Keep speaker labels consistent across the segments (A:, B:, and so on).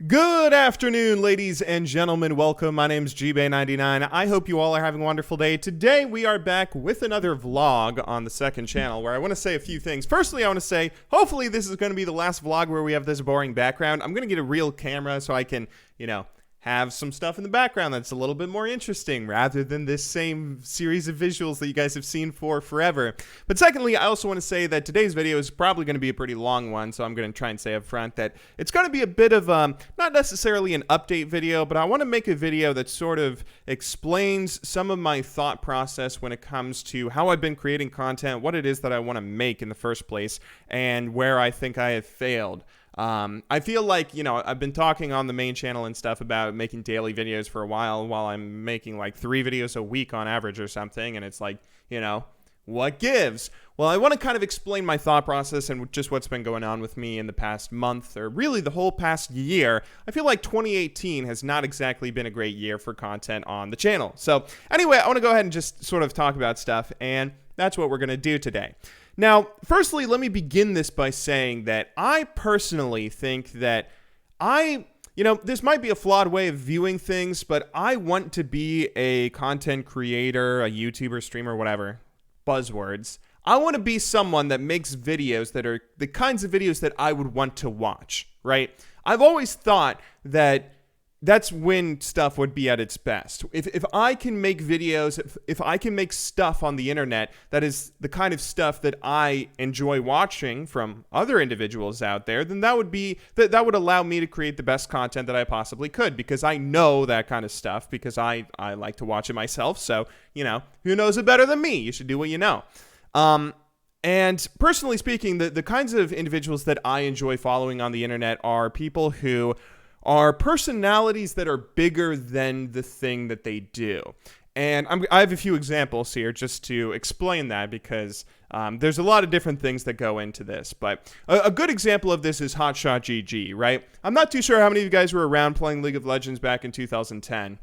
A: Good afternoon, ladies and gentlemen. Welcome. My name's GBay99. I hope you all are having a wonderful day. Today, we are back with another vlog on the second channel where I want to say a few things. Firstly, I want to say, hopefully this is going to be the last vlog where we have this boring background. I'm going to get a real camera so I can, have some stuff in the background that's a little bit more interesting rather than this same series of visuals that you guys have seen for forever. But secondly, I also want to say that today's video is probably going to be a pretty long one, so I'm going to try and say up front that it's going to be a bit of not necessarily an update video, but I want to make a video that sort of explains some of my thought process when it comes to how I've been creating content, what it is that I want to make in the first place, and where I think I have failed. I feel like, I've been talking on the main channel and stuff about making daily videos for a while I'm making like 3 videos a week on average or something. And it's like, what gives? Well, I want to kind of explain my thought process and just what's been going on with me in the past month, or really the whole past year. I feel like 2018 has not exactly been a great year for content on the channel. So anyway, I want to go ahead and just sort of talk about stuff, and that's what we're going to do today. Now, firstly, let me begin this by saying that I personally think that this might be a flawed way of viewing things, but I want to be a content creator, a YouTuber, streamer, whatever, buzzwords. I want to be someone that makes videos that are the kinds of videos that I would want to watch, right? I've always thought that that's when stuff would be at its best. If I can make videos, if I can make stuff on the internet that is the kind of stuff that I enjoy watching from other individuals out there, then that would allow me to create the best content that I possibly could, because I know that kind of stuff, because I like to watch it myself. So, who knows it better than me? You should do what you know. And personally speaking, the kinds of individuals that I enjoy following on the internet are people who are personalities that are bigger than the thing that they do. And I have a few examples here just to explain that, because there's a lot of different things that go into this. But a good example of this is HotshotGG, right? I'm not too sure how many of you guys were around playing League of Legends back in 2010.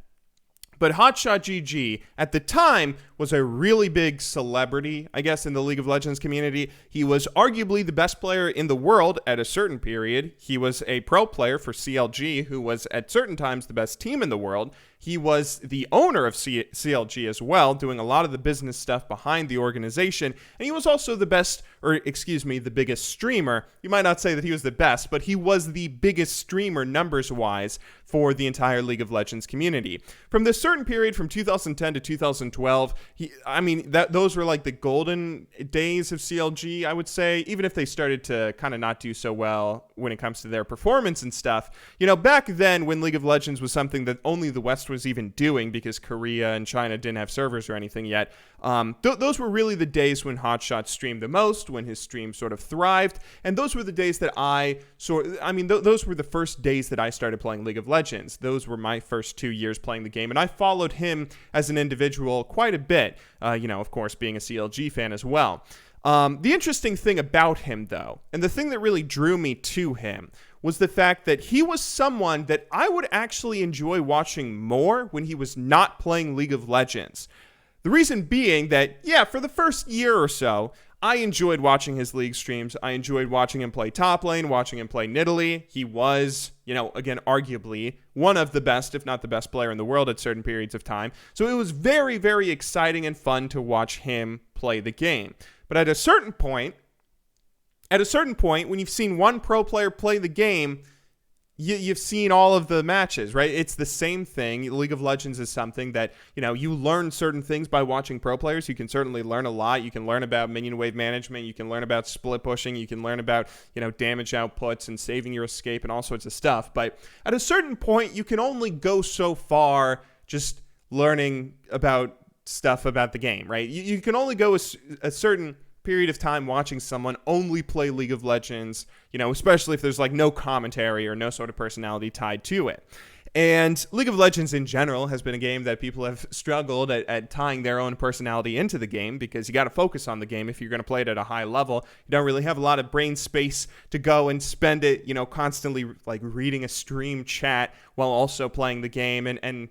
A: But HotshotGG, at the time, was a really big celebrity, I guess, in the League of Legends community. He was arguably the best player in the world at a certain period. He was a pro player for CLG, who was at certain times the best team in the world. He was the owner of CLG as well, doing a lot of the business stuff behind the organization. And he was also the biggest streamer. You might not say that he was the best, but he was the biggest streamer numbers-wise for the entire League of Legends community. From this certain period, from 2010 to 2012, those were like the golden days of CLG, I would say, even if they started to kind of not do so well when it comes to their performance and stuff. Back then, when League of Legends was something that only the West was even doing, because Korea and China didn't have servers or anything yet, those were really the days when Hotshot streamed the most, when his stream sort of thrived, and those were the days that those were the first days that I started playing League of Legends. Those were my first 2 years playing the game, and I followed him as an individual quite a bit, of course, being a CLG fan as well. The interesting thing about him, though, and the thing that really drew me to him, was the fact that he was someone that I would actually enjoy watching more when he was not playing League of Legends. The reason being that, for the first year or so, I enjoyed watching his League streams. I enjoyed watching him play top lane, watching him play Nidalee. He was, again, arguably one of the best, if not the best player in the world at certain periods of time. So it was very, very exciting and fun to watch him play the game. But at a certain point, when you've seen one pro player play the game, you've seen all of the matches, right? It's the same thing. League of Legends is something that, you learn certain things by watching pro players. You can certainly learn a lot. You can learn about minion wave management. You can learn about split pushing. You can learn about, damage outputs and saving your escape and all sorts of stuff. But at a certain point, you can only go so far just learning about stuff about the game, right? You can only go a certain period of time watching someone only play League of Legends, especially if there's like no commentary or no sort of personality tied to it. And League of Legends in general has been a game that people have struggled at tying their own personality into the game, because you got to focus on the game if you're going to play it at a high level. You don't really have a lot of brain space to go and spend it, constantly like reading a stream chat while also playing the game. And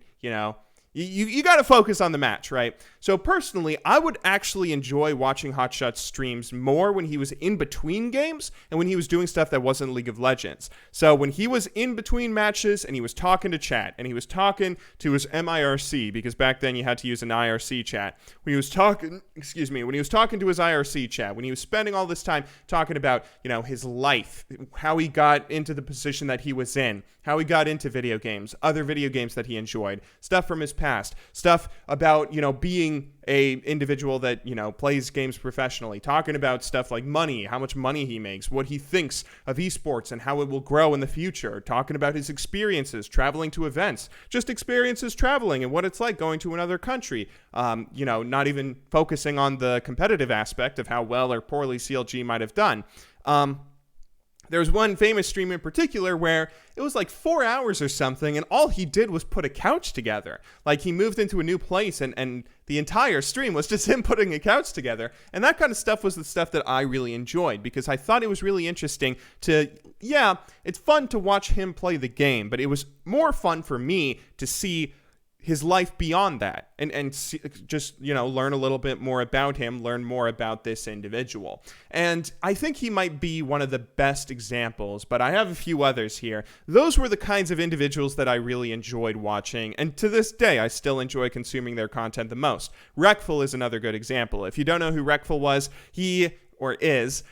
A: You got to focus on the match, right? So personally, I would actually enjoy watching Hotshot's streams more when he was in between games and when he was doing stuff that wasn't League of Legends. So when he was in between matches and he was talking to chat and he was talking to his MIRC, because back then you had to use an IRC chat. When he was talking to his IRC chat, when he was spending all this time talking about, his life, how he got into the position that he was in, how he got into video games, other video games that he enjoyed, stuff from his past, stuff about, being a individual that, plays games professionally, talking about stuff like money, how much money he makes, what he thinks of esports and how it will grow in the future, talking about his experiences traveling to events, just experiences traveling and what it's like going to another country, not even focusing on the competitive aspect of how well or poorly CLG might have done. There's one famous stream in particular where it was like 4 hours or something, and all he did was put a couch together. Like, he moved into a new place, and the entire stream was just him putting a couch together. And that kind of stuff was the stuff that I really enjoyed, because I thought it was really interesting it's fun to watch him play the game, but it was more fun for me to see his life beyond that and see, just, learn a little bit more about him, learn more about this individual. And I think he might be one of the best examples, but I have a few others here. Those were the kinds of individuals that I really enjoyed watching, and to this day, I still enjoy consuming their content the most. Reckful is another good example. If you don't know who Reckful was, he is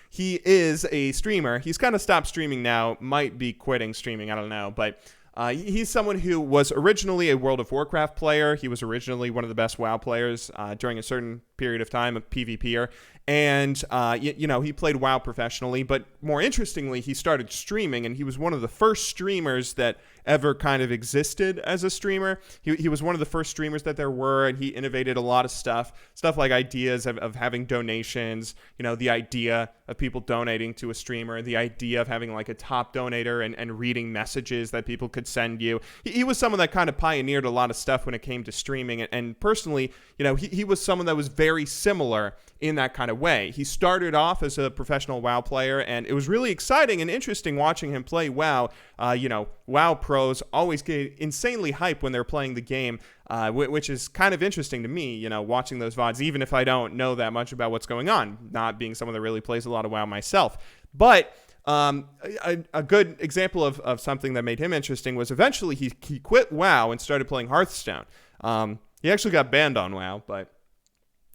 A: a streamer. He's kind of stopped streaming now, might be quitting streaming, I don't know, but he's someone who was originally a World of Warcraft player. He was originally one of the best WoW players during a certain period of time, a PvPer. And, he played WoW professionally. But more interestingly, he started streaming, and he was one of the first streamers that ever kind of existed as a streamer. He was one of the first streamers that there were, and he innovated a lot of stuff like ideas of having donations, the idea of people donating to a streamer, the idea of having like a top donator and reading messages that people could send you. He was someone that kind of pioneered a lot of stuff when it came to streaming, and personally, he was someone that was very similar in that kind of way. He started off as a professional WoW player, and it was really exciting and interesting watching him play WoW. WoW pros always get insanely hype when they're playing the game, which is kind of interesting to me, watching those VODs, even if I don't know that much about what's going on, not being someone that really plays a lot of WoW myself. But a good example of something that made him interesting was eventually he quit WoW and started playing Hearthstone. He actually got banned on WoW, but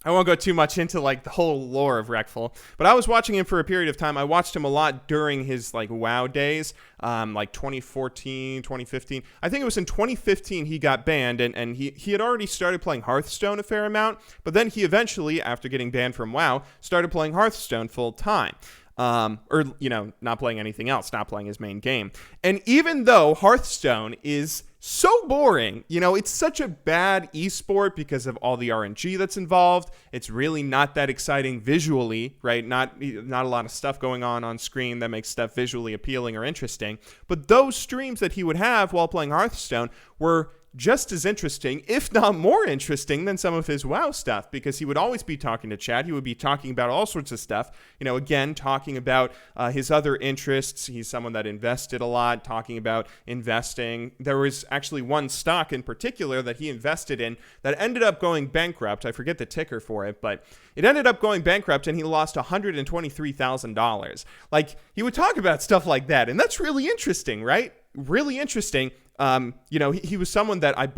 A: I won't go too much into like the whole lore of Reckful, but I was watching him for a period of time. I watched him a lot during his like WoW days, like 2014, 2015. I think it was in 2015 he got banned, and he had already started playing Hearthstone a fair amount, but then he eventually, after getting banned from WoW, started playing Hearthstone full time. Not playing anything else, not playing his main game. And even though Hearthstone is so boring, it's such a bad esport because of all the RNG that's involved. It's really not that exciting visually, right? Not a lot of stuff going on screen that makes stuff visually appealing or interesting. But those streams that he would have while playing Hearthstone were just as interesting, if not more interesting, than some of his WoW stuff, because he would always be talking to chat. He would be talking about all sorts of stuff, again, talking about his other interests. He's someone that invested a lot, talking about investing. There was actually one stock in particular that he invested in that ended up going bankrupt. I forget the ticker for it, but it ended up going bankrupt, and he lost $123,000. Like, he would talk about stuff like that, and that's really interesting, right? Really interesting. He was someone that I'm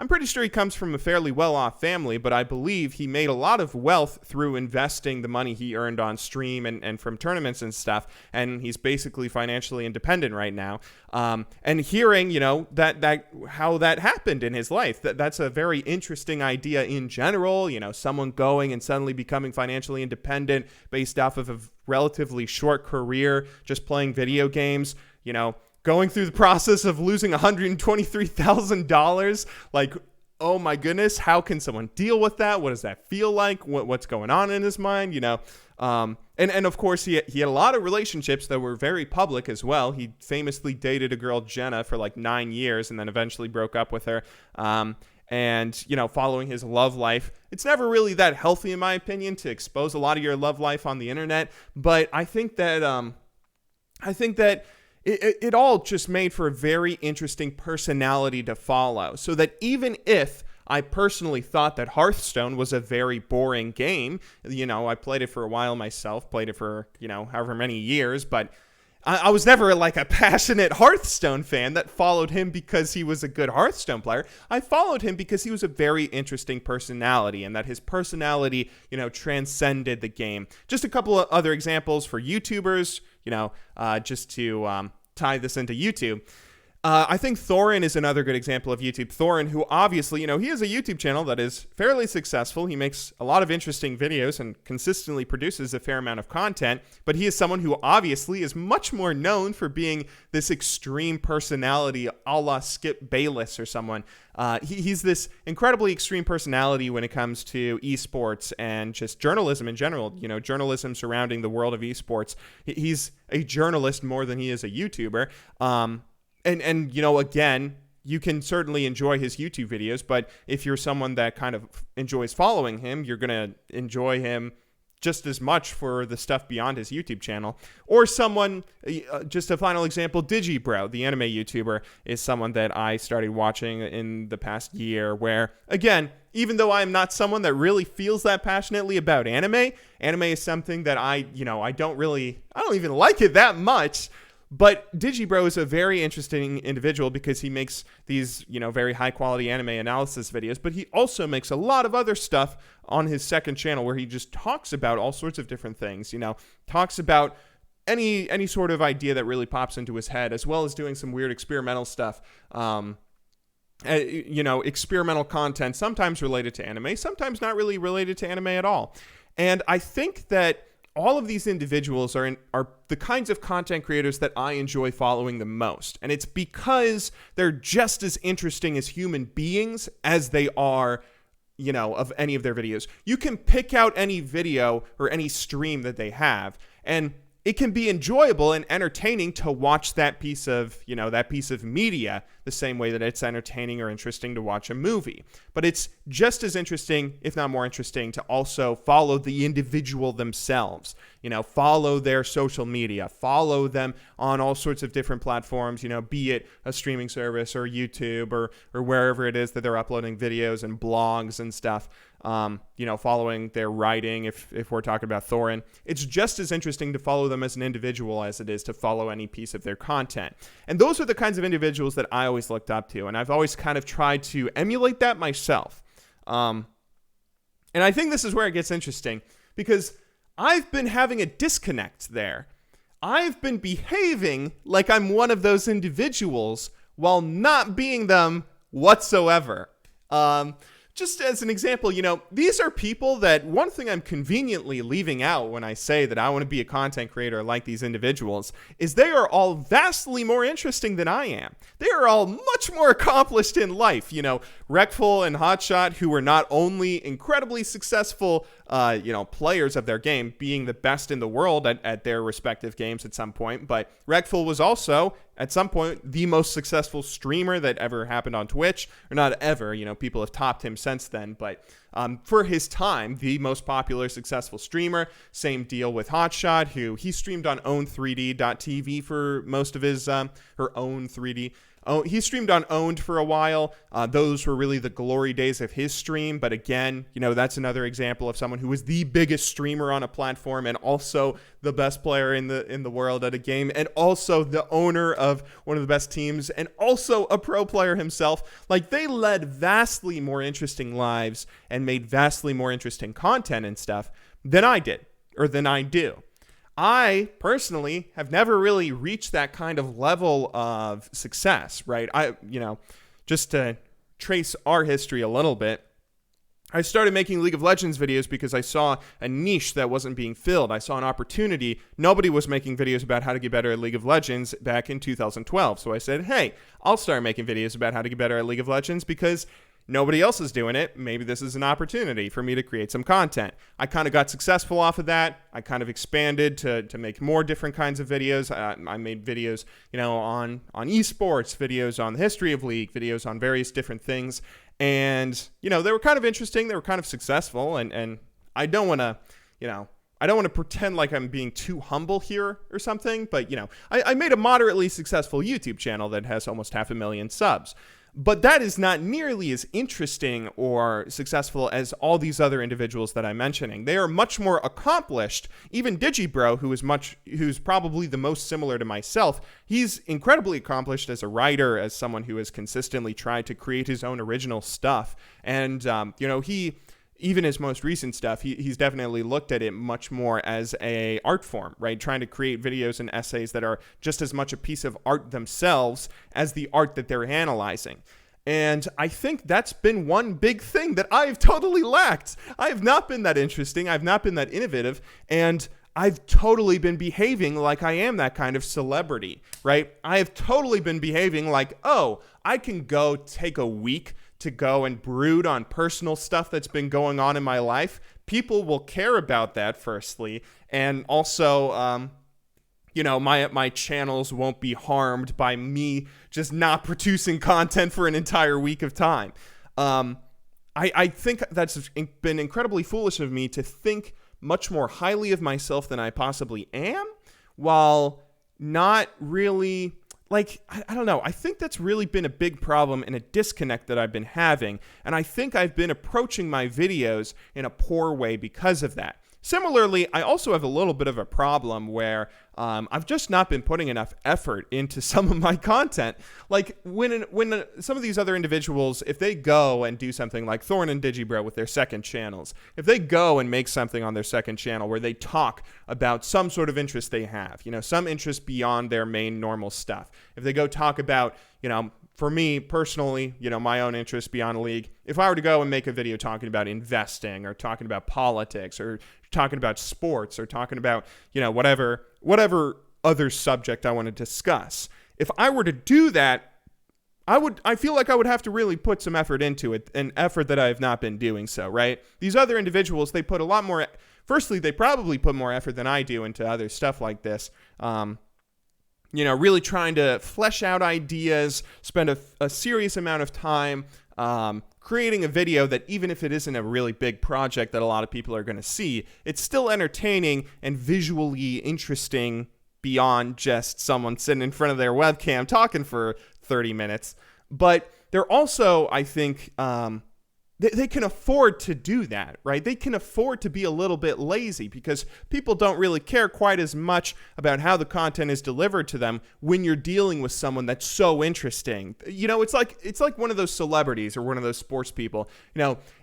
A: pretty sure he comes from a fairly well-off family, but I believe he made a lot of wealth through investing the money he earned on stream and from tournaments and stuff, and he's basically financially independent right now. And hearing, that how that happened in his life, that's a very interesting idea in general, someone going and suddenly becoming financially independent based off of a relatively short career just playing video games, going through the process of losing $123,000, like, oh my goodness, how can someone deal with that? What does that feel like? What's going on in his mind? And of course, he had a lot of relationships that were very public as well. He famously dated a girl, Jenna, for like 9 years, and then eventually broke up with her. And, following his love life, it's never really that healthy, in my opinion, to expose a lot of your love life on the internet. But I think that it all just made for a very interesting personality to follow, so that even if I personally thought that Hearthstone was a very boring game. You know, I played it for a while myself, played it for, you know, however many years, but I was never like a passionate Hearthstone fan that followed him because he was a good Hearthstone player. I followed him because he was a very interesting personality, and that his personality, you know, transcended the game. Just a couple of other examples for YouTubers, you know, just to tie this into YouTube. I think Thorin is another good example of YouTube. Thorin, who obviously, you know, he has a YouTube channel that is fairly successful. He makes a lot of interesting videos and consistently produces a fair amount of content, but he is someone who obviously is much more known for being this extreme personality a la Skip Bayless or someone. He's this incredibly extreme personality when it comes to esports and just journalism in general, you know, journalism surrounding the world of esports. He's a journalist more than he is a YouTuber. And you know, again, you can certainly enjoy his YouTube videos, but if you're someone that kind of enjoys following him, you're going to enjoy him just as much for the stuff beyond his YouTube channel. Or someone, just a final example, Digibro, the anime YouTuber, is someone that I started watching in the past year where, again, even though I am not someone that really feels that passionately about anime is something that I don't even like it that much. But Digibro is a very interesting individual because he makes these, you know, very high quality anime analysis videos, but he also makes a lot of other stuff on his second channel where he just talks about all sorts of different things, you know, talks about any sort of idea that really pops into his head, as well as doing some weird experimental stuff. You know, experimental content, sometimes related to anime, sometimes not really related to anime at all. And I think that all of these individuals are the kinds of content creators that I enjoy following the most. And it's because they're just as interesting as human beings as they are, you know, of any of their videos. You can pick out any video or any stream that they have, and it can be enjoyable and entertaining to watch that piece of, you know, that piece of media the same way that it's entertaining or interesting to watch a movie. But it's just as interesting, if not more interesting, to also follow the individual themselves, you know, follow their social media, follow them on all sorts of different platforms, you know, be it a streaming service or YouTube or wherever it is that they're uploading videos and blogs and stuff. You know, following their writing, if we're talking about Thorin, it's just as interesting to follow them as an individual as it is to follow any piece of their content. And those are the kinds of individuals that I always looked up to, and I've always kind of tried to emulate that myself. And I think this is where it gets interesting, because I've been having a disconnect there. I've been behaving like I'm one of those individuals while not being them whatsoever. Just as an example, you know, these are people that, one thing I'm conveniently leaving out when I say that I want to be a content creator like these individuals is they are all vastly more interesting than I am. They are all much more accomplished in life. You know, Reckful and Hotshot, who were not only incredibly successful, you know, players of their game, being the best in the world at their respective games at some point, but Reckful was also, at some point, the most successful streamer that ever happened on Twitch. Or not ever, you know, people have topped him since then, but for his time, the most popular successful streamer. Same deal with Hotshot, who he streamed on Own3D.tv for most of his, or Own3D. Oh, he streamed on Owned for a while. Those were really the glory days of his stream. But again, you know, that's another example of someone who was the biggest streamer on a platform and also the best player in the world at a game, and also the owner of one of the best teams, and also a pro player himself. Like, they led vastly more interesting lives and made vastly more interesting content and stuff than I did, or than I do. I personally have never really reached that kind of level of success, right? You know, just to trace our history a little bit, I started making League of Legends videos because I saw a niche that wasn't being filled. I saw an opportunity. Nobody was making videos about how to get better at League of Legends back in 2012. So I said, hey, I'll start making videos about how to get better at League of Legends because nobody else is doing it. Maybe this is an opportunity for me to create some content. I kind of got successful off of that. I kind of expanded to make more different kinds of videos. I made videos, you know, on esports, videos on the history of League, videos on various different things. And, you know, they were kind of interesting. They were kind of successful. And I don't want to, you know, I don't want to pretend like I'm being too humble here or something. But, you know, I made a moderately successful YouTube channel that has almost 500,000 subs. But that is not nearly as interesting or successful as all these other individuals that I'm mentioning. They are much more accomplished. Even Digibro, who's probably the most similar to myself, he's incredibly accomplished as a writer, as someone who has consistently tried to create his own original stuff. And, even his most recent stuff, he's definitely looked at it much more as a art form, right? Trying to create videos and essays that are just as much a piece of art themselves as the art that they're analyzing. And I think that's been one big thing that I've totally lacked. I have not been that interesting. I've not been that innovative. And I've totally been behaving like I am that kind of celebrity, right? I have totally been behaving like, oh, I can go take a week to go and brood on personal stuff that's been going on in my life. People will care about that, firstly, and also, my channels won't be harmed by me just not producing content for an entire week of time. I think that's been incredibly foolish of me to think much more highly of myself than I possibly am, while not really... I don't know. I think that's really been a big problem and a disconnect that I've been having. And I think I've been approaching my videos in a poor way because of that. Similarly, I also have a little bit of a problem where I've just not been putting enough effort into some of my content. Like when some of these other individuals, if they go and do something like Thorn and Digibro with their second channels, if they go and make something on their second channel where they talk about some sort of interest they have, some interest beyond their main normal stuff. If they go talk about, for me personally, my own interest beyond League, if I were to go and make a video talking about investing or talking about politics or talking about sports or talking about, whatever other subject I want to discuss, if I were to do that, I feel like I would have to really put some effort into it, an effort that I have not been doing so, right? These other individuals, they put a lot more, firstly, they probably put more effort than I do into other stuff like this. Really trying to flesh out ideas, spend a serious amount of time creating a video that, even if it isn't a really big project that a lot of people are going to see, it's still entertaining and visually interesting beyond just someone sitting in front of their webcam talking for 30 minutes. But they're also, I think, they can afford to do that, right? They can afford to be a little bit lazy because people don't really care quite as much about how the content is delivered to them when you're dealing with someone that's so interesting. It's like one of those celebrities or one of those sports people.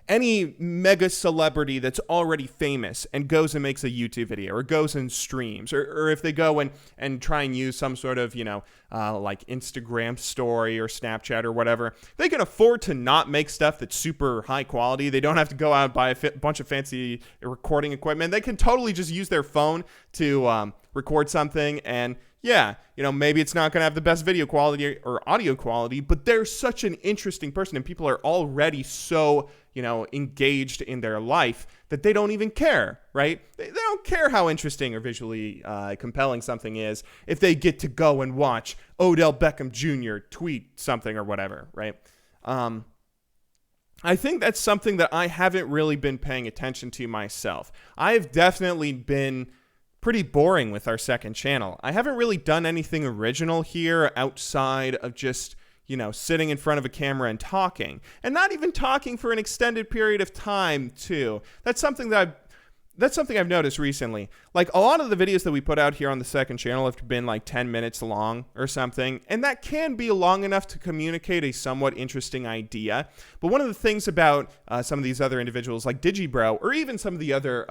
A: Any mega celebrity that's already famous and goes and makes a YouTube video or goes and streams, or if they go and try and use some sort of, like Instagram story or Snapchat or whatever, they can afford to not make stuff that's super high quality. They don't have to go out and buy a bunch of fancy recording equipment. They can totally just use their phone to record something, and maybe it's not going to have the best video quality or audio quality, but they're such an interesting person and people are already so, engaged in their life that they don't even care, right? They don't care how interesting or visually compelling something is if they get to go and watch Odell Beckham Jr. tweet something or whatever, right? I think that's something that I haven't really been paying attention to myself. I have definitely been pretty boring with our second channel. I haven't really done anything original here outside of just, sitting in front of a camera and talking. And not even talking for an extended period of time, too. That's something I've noticed recently. Like, a lot of the videos that we put out here on the second channel have been like 10 minutes long or something, and that can be long enough to communicate a somewhat interesting idea. But one of the things about some of these other individuals like Digibro, or even some of the other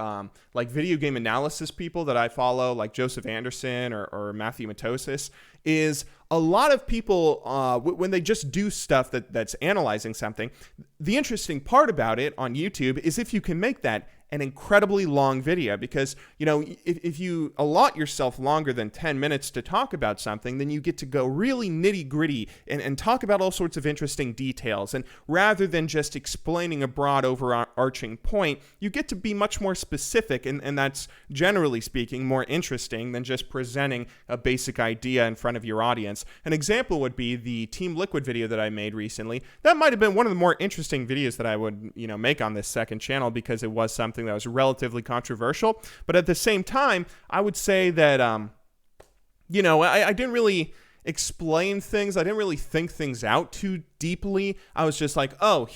A: like video game analysis people that I follow, like Joseph Anderson or Matthew Matosis, is a lot of people, when they just do stuff that's analyzing something, the interesting part about it on YouTube is if you can make that an incredibly long video, because, if you allot yourself longer than 10 minutes to talk about something, then you get to go really nitty gritty and talk about all sorts of interesting details. And rather than just explaining a broad overarching point, you get to be much more specific. And that's, generally speaking, more interesting than just presenting a basic idea in front of your audience. An example would be the Team Liquid video that I made recently. That might have been one of the more interesting videos that I would, make on this second channel, because it was something that was relatively controversial. But at the same time, I would say that, I didn't really explain things. I didn't really think things out too deeply. I was just like, oh,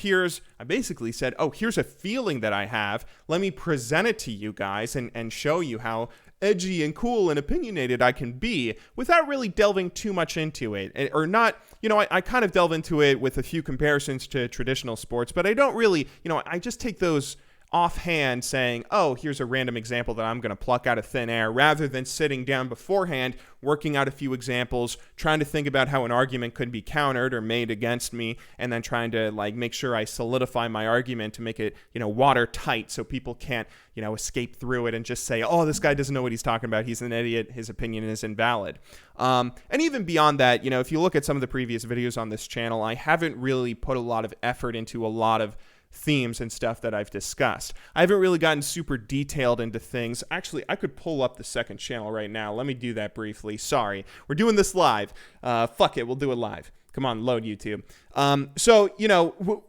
A: I basically said, oh, here's a feeling that I have. Let me present it to you guys and show you how edgy and cool and opinionated I can be without really delving too much into it. Or not, I kind of delve into it with a few comparisons to traditional sports, but I don't really, I just take those offhand saying, oh, here's a random example that I'm going to pluck out of thin air, rather than sitting down beforehand, working out a few examples, trying to think about how an argument could be countered or made against me, and then trying to make sure I solidify my argument to make it, watertight so people can't, escape through it and just say, oh, this guy doesn't know what he's talking about. He's an idiot. His opinion is invalid. And even beyond that, if you look at some of the previous videos on this channel, I haven't really put a lot of effort into a lot of themes and stuff that I've discussed. I haven't really gotten super detailed into things. Actually, I could pull up the second channel right now. Let me do that briefly. Sorry. We're doing this live. Fuck it. We'll do it live. Come on, load YouTube.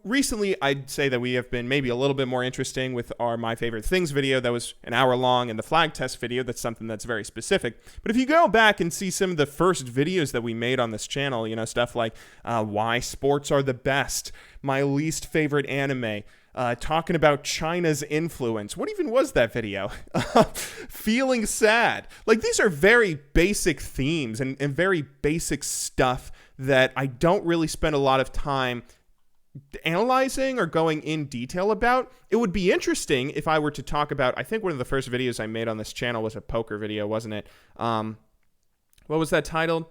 A: Recently I'd say that we have been maybe a little bit more interesting with our My Favorite Things video that was an hour long, and the flag test video, that's something that's very specific. But if you go back and see some of the first videos that we made on this channel, stuff like why sports are the best, my least favorite anime, talking about China's influence. What even was that video? Feeling sad. These are very basic themes and very basic stuff that I don't really spend a lot of time analyzing or going in detail about. It would be interesting if I were to talk about, I think one of the first videos I made on this channel was a poker video, wasn't it? What was that titled?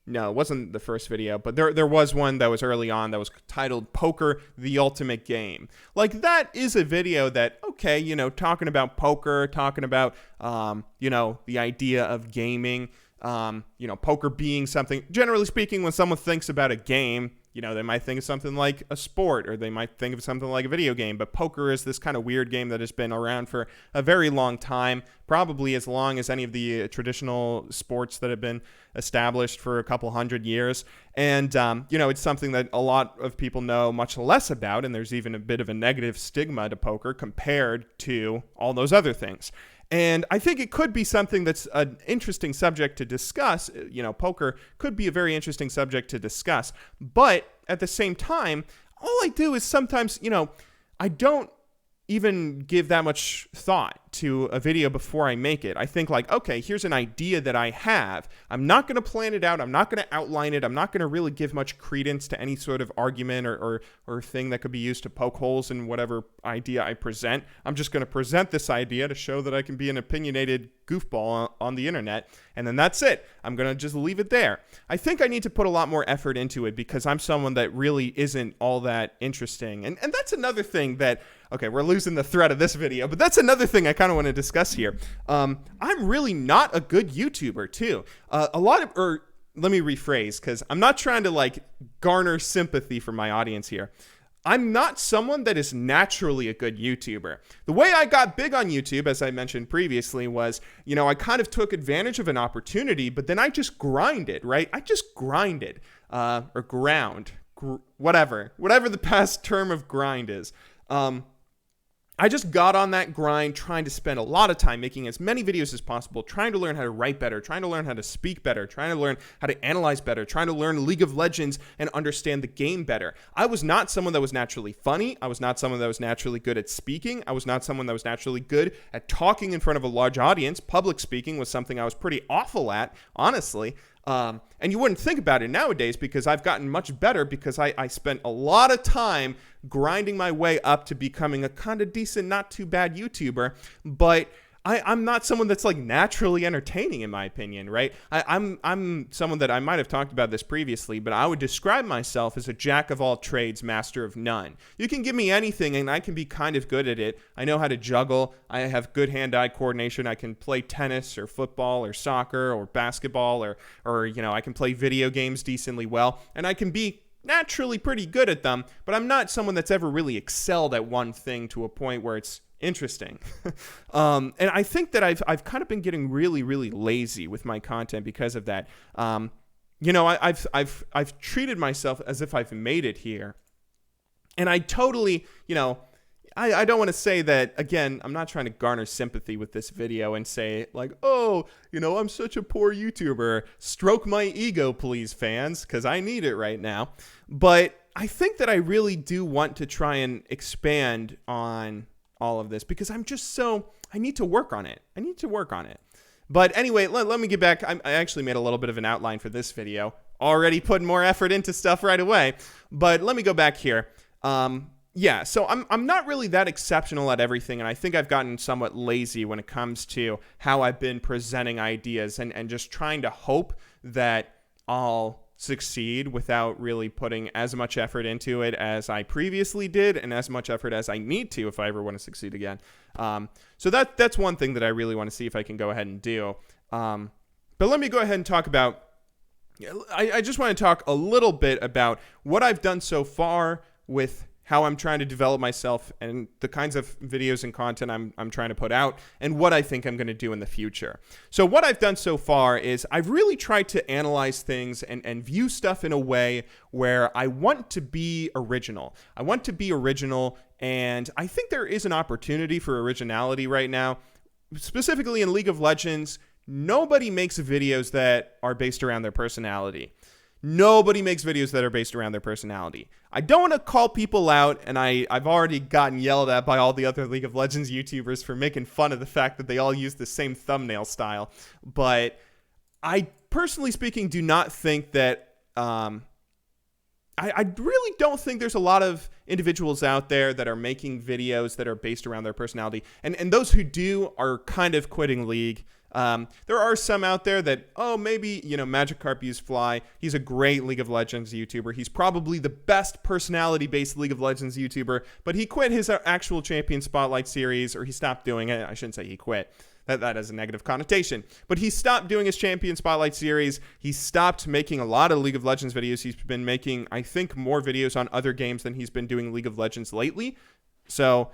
A: No, it wasn't the first video, but there was one that was early on that was titled Poker, the Ultimate Game. That is a video that, okay, talking about poker, talking about, the idea of gaming, poker being something, generally speaking, when someone thinks about a game, they might think of something like a sport, or they might think of something like a video game. But poker is this kind of weird game that has been around for a very long time, probably as long as any of the traditional sports that have been established for a couple hundred years. And, it's something that a lot of people know much less about. And there's even a bit of a negative stigma to poker compared to all those other things. And I think it could be something that's an interesting subject to discuss. Poker could be a very interesting subject to discuss. But at the same time, all I do is sometimes, I don't even give that much thought to a video before I make it. I think okay, here's an idea that I have. I'm not going to plan it out. I'm not going to outline it. I'm not going to really give much credence to any sort of argument or thing that could be used to poke holes in whatever idea I present. I'm just going to present this idea to show that I can be an opinionated goofball on the internet, and then that's it. I'm going to just leave it there. I think I need to put a lot more effort into it because I'm someone that really isn't all that interesting. And that's another thing that, okay, we're losing the thread of this video, but that's another thing I kind of want to discuss here. I'm really not a good YouTuber too. Let me rephrase, because I'm not trying to garner sympathy from my audience here. I'm not someone that is naturally a good YouTuber. The way I got big on YouTube, as I mentioned previously, was, I kind of took advantage of an opportunity, but then I just grinded, right? I just grinded, or ground, whatever the past term of grind is. I just got on that grind, trying to spend a lot of time making as many videos as possible, trying to learn how to write better, trying to learn how to speak better, trying to learn how to analyze better, trying to learn League of Legends and understand the game better. I was not someone that was naturally funny. I was not someone that was naturally good at speaking. I was not someone that was naturally good at talking in front of a large audience. Public speaking was something I was pretty awful at, honestly. And you wouldn't think about it nowadays because I've gotten much better because I spent a lot of time grinding my way up to becoming a kind of decent, not too bad YouTuber. But I'm not someone that's naturally entertaining, in my opinion, right? I'm someone that, I might have talked about this previously, but I would describe myself as a jack of all trades, master of none. You can give me anything and I can be kind of good at it. I know how to juggle. I have good hand-eye coordination. I can play tennis or football or soccer or basketball or I can play video games decently well, and I can be naturally pretty good at them, but I'm not someone that's ever really excelled at one thing to a point where it's interesting. And I think that I've kind of been getting really, really lazy with my content because of that. I've treated myself as if I've made it here, and I totally, I don't want to say that, again, I'm not trying to garner sympathy with this video and say, like, oh, I'm such a poor YouTuber. Stroke my ego, please, fans, because I need it right now. But I think that I really do want to try and expand on all of this because I need to work on it. But anyway, let me get back. I actually made a little bit of an outline for this video. Already putting more effort into stuff right away. But let me go back here. Yeah, so I'm not really that exceptional at everything, and I think I've gotten somewhat lazy when it comes to how I've been presenting ideas and just trying to hope that I'll succeed without really putting as much effort into it as I previously did and as much effort as I need to if I ever want to succeed again. So that's one thing that I really want to see if I can go ahead and do. But let me go ahead and talk about, I just want to talk a little bit about what I've done so far with how I'm trying to develop myself and the kinds of videos and content I'm trying to put out and what I think I'm going to do in the future. So what I've done so far is I've really tried to analyze things and view stuff in a way where I want to be original. And I think there is an opportunity for originality right now, specifically in League of Legends. Nobody makes videos that are based around their personality. Nobody makes videos that are based around their personality. I don't want to call people out, and I've already gotten yelled at by all the other League of Legends YouTubers for making fun of the fact that they all use the same thumbnail style. But I, personally speaking, do not think that... I really don't think there's a lot of individuals out there that are making videos that are based around their personality. And those who do are kind of quitting League. There are some out there that, maybe, Magikarp Fly. He's a great League of Legends YouTuber. He's probably the best personality-based League of Legends YouTuber, but he quit his actual Champion Spotlight series, or he stopped doing it. I shouldn't say he quit. That has a negative connotation. But he stopped doing his Champion Spotlight series. He stopped making a lot of League of Legends videos. He's been making, I think, more videos on other games than he's been doing League of Legends lately. So...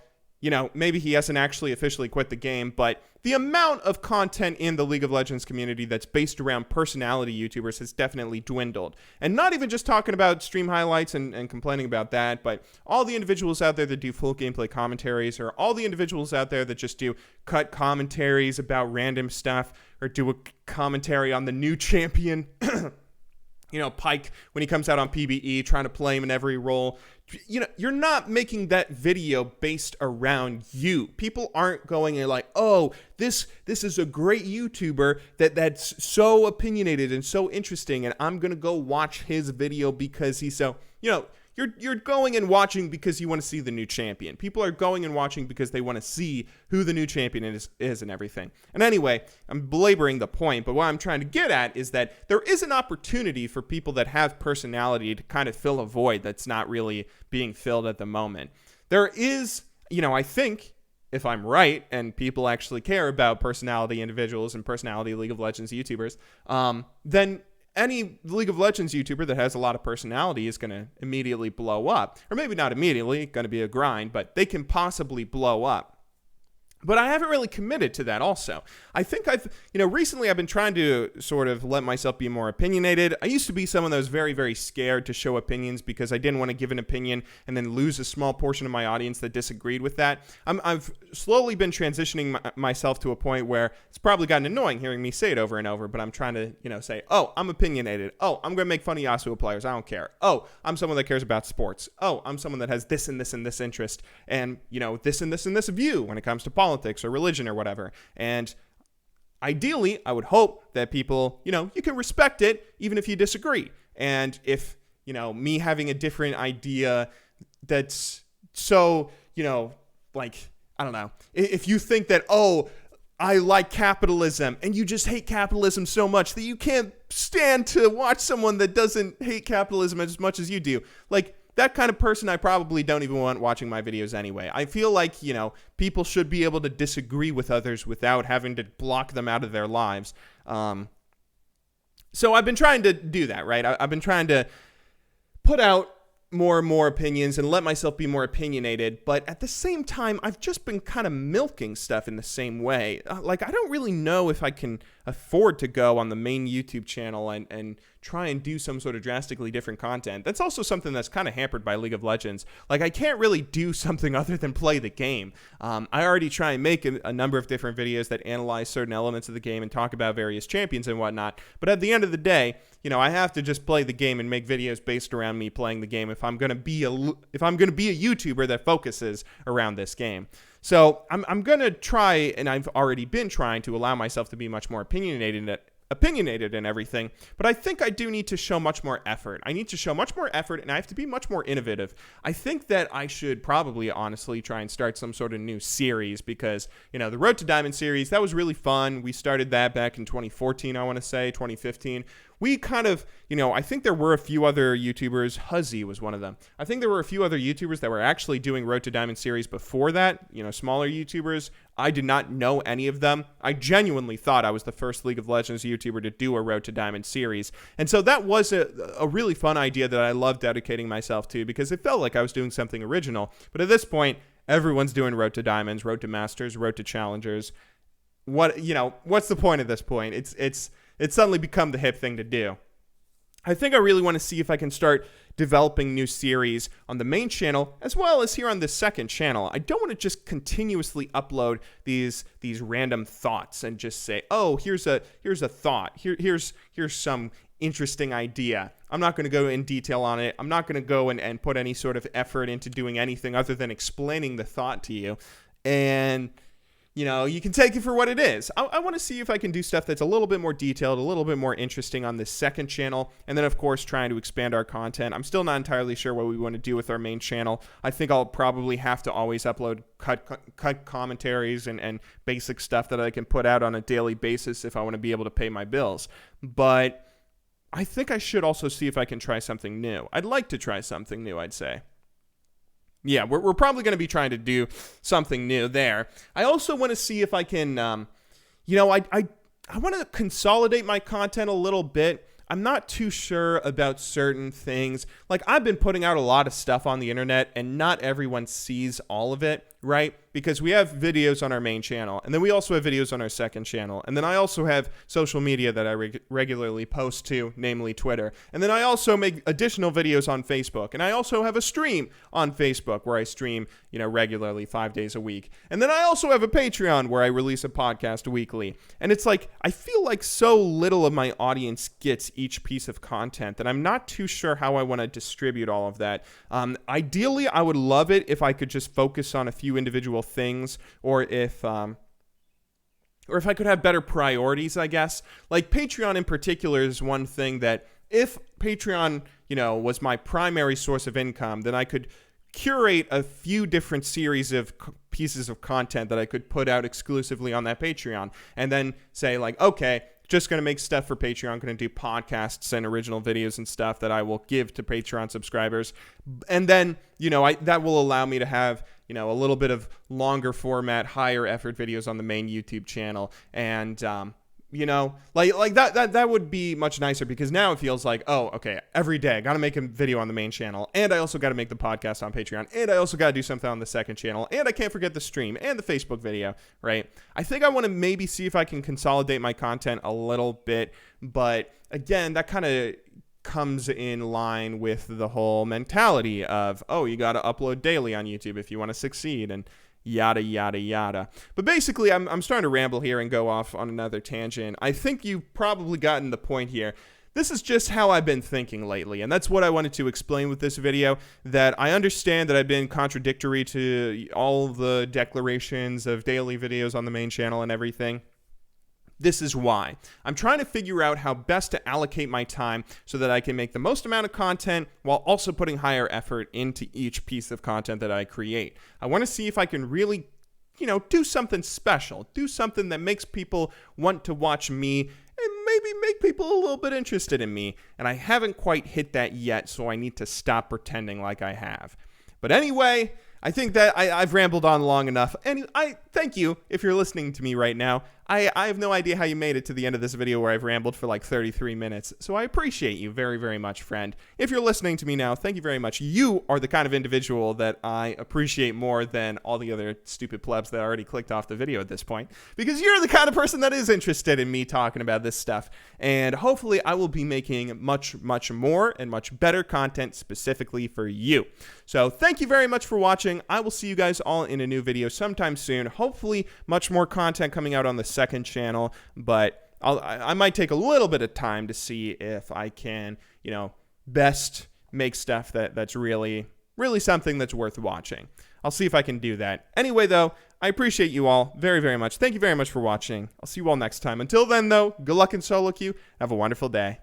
A: maybe he hasn't actually officially quit the game, but the amount of content in the League of Legends community that's based around personality YouTubers has definitely dwindled. And not even just talking about stream highlights and complaining about that, but all the individuals out there that do full gameplay commentaries, or all the individuals out there that just do cut commentaries about random stuff, or do a commentary on the new champion, Pyke, when he comes out on PBE, trying to play him in every role. You're not making that video based around you. People aren't going and like, oh, this is a great YouTuber that's so opinionated and so interesting, and I'm going to go watch his video because he's so, You're going and watching because you want to see the new champion. People are going and watching because they want to see who the new champion is and everything. And anyway, I'm belaboring the point, but what I'm trying to get at is that there is an opportunity for people that have personality to kind of fill a void that's not really being filled at the moment. There is, I think, if I'm right, and people actually care about personality individuals and personality League of Legends YouTubers, then any League of Legends YouTuber that has a lot of personality is going to immediately blow up. Or maybe not immediately, going to be a grind, but they can possibly blow up. But I haven't really committed to that also. I think recently I've been trying to sort of let myself be more opinionated. I used to be someone that was very, very scared to show opinions because I didn't want to give an opinion and then lose a small portion of my audience that disagreed with that. I've slowly been transitioning myself to a point where it's probably gotten annoying hearing me say it over and over, but I'm trying to, say, oh, I'm opinionated. Oh, I'm going to make fun of Yasuo players. I don't care. Oh, I'm someone that cares about sports. Oh, I'm someone that has this and this and this interest and, this and this and this view when it comes to politics or religion or whatever. And ideally, I would hope that people, you can respect it even if you disagree. And if, me having a different idea that's so, I don't know, if you think that, oh, I like capitalism and you just hate capitalism so much that you can't stand to watch someone that doesn't hate capitalism as much as you do, that kind of person I probably don't even want watching my videos anyway. I feel like, people should be able to disagree with others without having to block them out of their lives. So I've been trying to do that, right? I've been trying to put out more and more opinions and let myself be more opinionated, but at the same time, I've just been kind of milking stuff in the same way. I don't really know if I can afford to go on the main YouTube channel and try and do some sort of drastically different content. That's also something that's kind of hampered by League of Legends. Like, I can't really do something other than play the game. I already try and make a number of different videos that analyze certain elements of the game and talk about various champions and whatnot. But at the end of the day, I have to just play the game and make videos based around me playing the game if I'm going to be a YouTuber that focuses around this game. So I'm going to try, and I've already been trying to allow myself to be much more opinionated and everything, but I think I do need to show much more effort. I need to show much more effort, and I have to be much more innovative. I think that I should probably honestly try and start some sort of new series because, the Road to Diamond series, that was really fun. We started that back in 2014, I want to say, 2015. We kind of, I think there were a few other YouTubers. Huzzy was one of them. I think there were a few other YouTubers that were actually doing Road to Diamond series before that, smaller YouTubers. I did not know any of them. I genuinely thought I was the first League of Legends YouTuber to do a Road to Diamond series. And so that was a really fun idea that I loved dedicating myself to because it felt like I was doing something original. But at this point, everyone's doing Road to Diamonds, Road to Masters, Road to Challengers. What's the point at this point? It's suddenly become the hip thing to do. I think I really want to see if I can start developing new series on the main channel as well as here on the second channel. I don't want to just continuously upload these random thoughts and just say, oh, here's a thought. Here's some interesting idea. I'm not going to go in detail on it. I'm not going to go and put any sort of effort into doing anything other than explaining the thought to you. And you can take it for what it is. I want to see if I can do stuff that's a little bit more detailed, a little bit more interesting on this second channel, and then, of course, trying to expand our content. I'm still not entirely sure what we want to do with our main channel. I think I'll probably have to always upload cut commentaries and basic stuff that I can put out on a daily basis if I want to be able to pay my bills. But I think I should also see if I can try something new. I'd like to try something new, I'd say. Yeah, we're probably going to be trying to do something new there. I also want to see if I can, I want to consolidate my content a little bit. I'm not too sure about certain things. Like, I've been putting out a lot of stuff on the internet, and not everyone sees all of it, right? Because we have videos on our main channel, and then we also have videos on our second channel, and then I also have social media that I regularly post to, namely Twitter, and then I also make additional videos on Facebook, and I also have a stream on Facebook where I stream, regularly 5 days a week, and then I also have a Patreon where I release a podcast weekly, and it's like, I feel like so little of my audience gets each piece of content that I'm not too sure how I want to distribute all of that. Ideally, I would love it if I could just focus on a few individual things, or if I could have better priorities, I guess. Like, Patreon in particular is one thing that if Patreon, was my primary source of income, then I could curate a few different series of pieces of content that I could put out exclusively on that Patreon, and then say, like, okay, just going to make stuff for Patreon, going to do podcasts and original videos and stuff that I will give to Patreon subscribers. And then, that will allow me to have, a little bit of longer format, higher effort videos on the main YouTube channel. And, like that would be much nicer, because now it feels like, oh, okay, every day I got to make a video on the main channel, and I also got to make the podcast on Patreon, and I also got to do something on the second channel, and I can't forget the stream and the Facebook video, right? I think I want to maybe see if I can consolidate my content a little bit, but again, that kind of comes in line with the whole mentality of, oh, you got to upload daily on YouTube if you want to succeed, and yada, yada, yada. But basically, I'm starting to ramble here and go off on another tangent. I think you've probably gotten the point here. This is just how I've been thinking lately, and that's what I wanted to explain with this video, that I understand that I've been contradictory to all the declarations of daily videos on the main channel and everything. This is why. I'm trying to figure out how best to allocate my time so that I can make the most amount of content while also putting higher effort into each piece of content that I create. I want to see if I can really, do something special, do something that makes people want to watch me and maybe make people a little bit interested in me. And I haven't quite hit that yet, so I need to stop pretending like I have. But anyway, I think that I've rambled on long enough, and I thank you if you're listening to me right now. I have no idea how you made it to the end of this video where I've rambled for like 33 minutes, so I appreciate you very, very much, friend. If you're listening to me now, thank you very much. You are the kind of individual that I appreciate more than all the other stupid plebs that already clicked off the video at this point, because you're the kind of person that is interested in me talking about this stuff, and hopefully I will be making much, much more and much better content specifically for you. So thank you very much for watching. I will see you guys all in a new video sometime soon. Hopefully much more content coming out on the second channel, but I might take a little bit of time to see if I can, best make stuff that's really something that's worth watching. I'll see if I can do that. Anyway, though, I appreciate you all very, very much. Thank you very much for watching. I'll see you all next time. Until then, though, good luck in solo queue. Have a wonderful day.